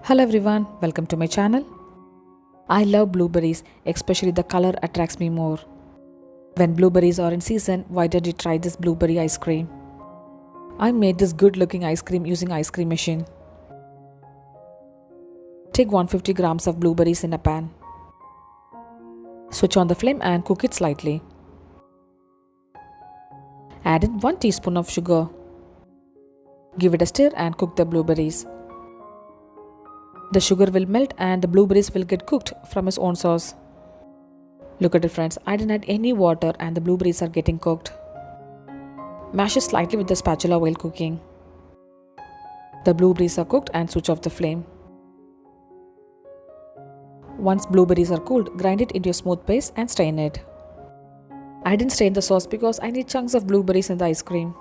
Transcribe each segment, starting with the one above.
Hello everyone, welcome to my channel. I love blueberries, especially the color attracts me more. When blueberries are in season, why don't you try this blueberry ice cream? I made this good looking ice cream using ice cream machine. Take 150 grams of blueberries in a pan. Switch on the flame and cook it slightly. Add in 1 teaspoon of sugar. Give it a stir and cook the blueberries. The sugar will melt and the blueberries will get cooked from its own sauce. Look at it friends, I didn't add any water and the blueberries are getting cooked. Mash it slightly with the spatula while cooking. The blueberries are cooked and switch off the flame. Once blueberries are cooled, grind it into a smooth paste and strain it. I didn't strain the sauce because I need chunks of blueberries in the ice cream.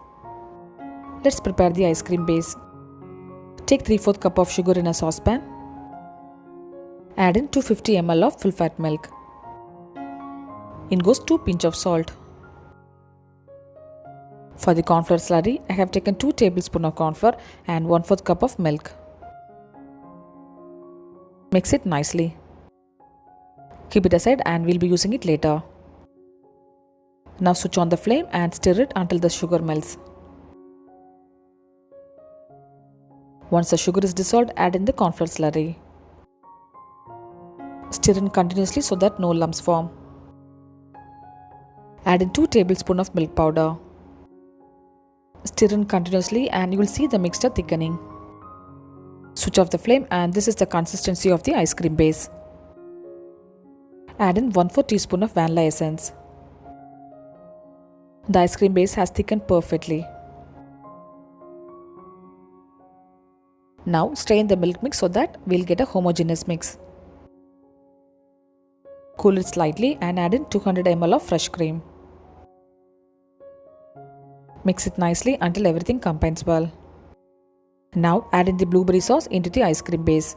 Let's prepare the ice cream base. Take 3/4 cup of sugar in a saucepan. Add in 250 ml of full fat milk. In goes 2 pinch of salt. For the cornflour slurry, I have taken 2 tablespoons of cornflour and 1/4 cup of milk. Mix it nicely. Keep it aside and we'll be using it later. Now switch on the flame and stir it until the sugar melts. Once the sugar is dissolved, add in the cornflour slurry. Stir in continuously so that no lumps form. Add in 2 tablespoons of milk powder. Stir in continuously and you will see the mixture thickening. Switch off the flame and this is the consistency of the ice cream base. Add in 1/4 teaspoon of vanilla essence. The ice cream base has thickened perfectly. Now strain the milk mix so that we'll get a homogeneous mix. Cool it slightly and add in 200 ml of fresh cream. Mix it nicely until everything combines well. Now add in the blueberry sauce into the ice cream base.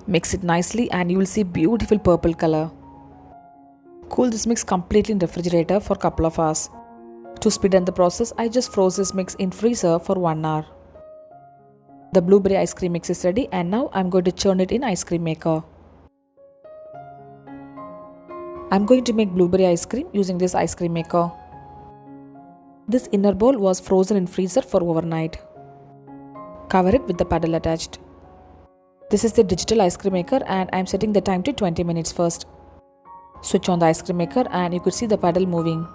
Mix it nicely and you will see beautiful purple color. Cool this mix completely in refrigerator for a couple of hours. To speed up the process, I just froze this mix in freezer for 1 hour. The blueberry ice cream mix is ready and now I'm going to churn it in ice cream maker. I'm going to make blueberry ice cream using this ice cream maker. This inner bowl was frozen in freezer for overnight. Cover it with the paddle attached. This is the digital ice cream maker and I'm setting the time to 20 minutes first. Switch on the ice cream maker and you could see the paddle moving.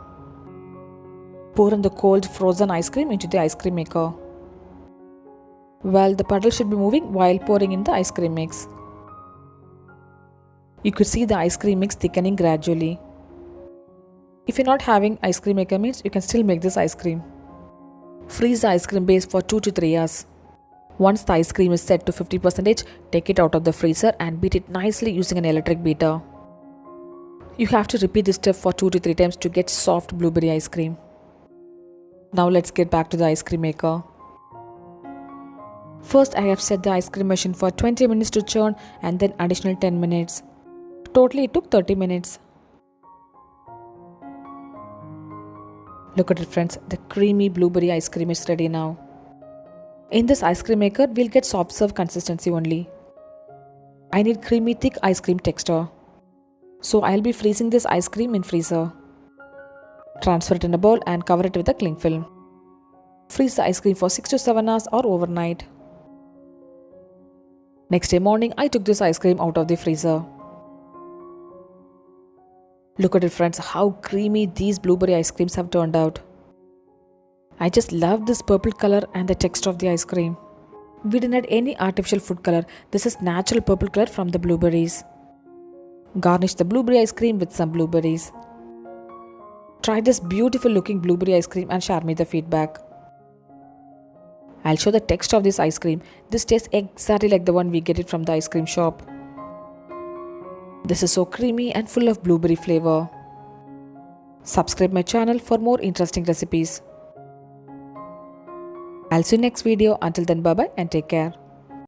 Pour in the cold frozen ice cream into the ice cream maker. Well, the puddle should be moving while pouring in the ice cream mix. You could see the ice cream mix thickening gradually. If you're not having ice cream maker means you can still make this ice cream. Freeze the ice cream base for 2 to 3 hours. Once the ice cream is set to 50%, take it out of the freezer and beat it nicely using an electric beater. You have to repeat this step for 2 to 3 times to get soft blueberry ice cream. Now let's get back to the ice cream maker. First, I have set the ice cream machine for 20 minutes to churn and then additional 10 minutes. Totally it took 30 minutes. Look at it friends, the creamy blueberry ice cream is ready now. In this ice cream maker, we'll get soft serve consistency only. I need creamy thick ice cream texture. So I'll be freezing this ice cream in freezer. Transfer it in a bowl and cover it with a cling film. Freeze the ice cream for 6 to 7 hours or overnight. Next day morning, I took this ice cream out of the freezer. Look at it friends, how creamy these blueberry ice creams have turned out. I just love this purple color and the texture of the ice cream. We didn't add any artificial food color. This is natural purple color from the blueberries. Garnish the blueberry ice cream with some blueberries. Try this beautiful looking blueberry ice cream and share me the feedback. I'll show the texture of this ice cream. This tastes exactly like the one we get it from the ice cream shop. This is so creamy and full of blueberry flavor. Subscribe my channel for more interesting recipes. I'll see you next video. Until then, bye bye and take care.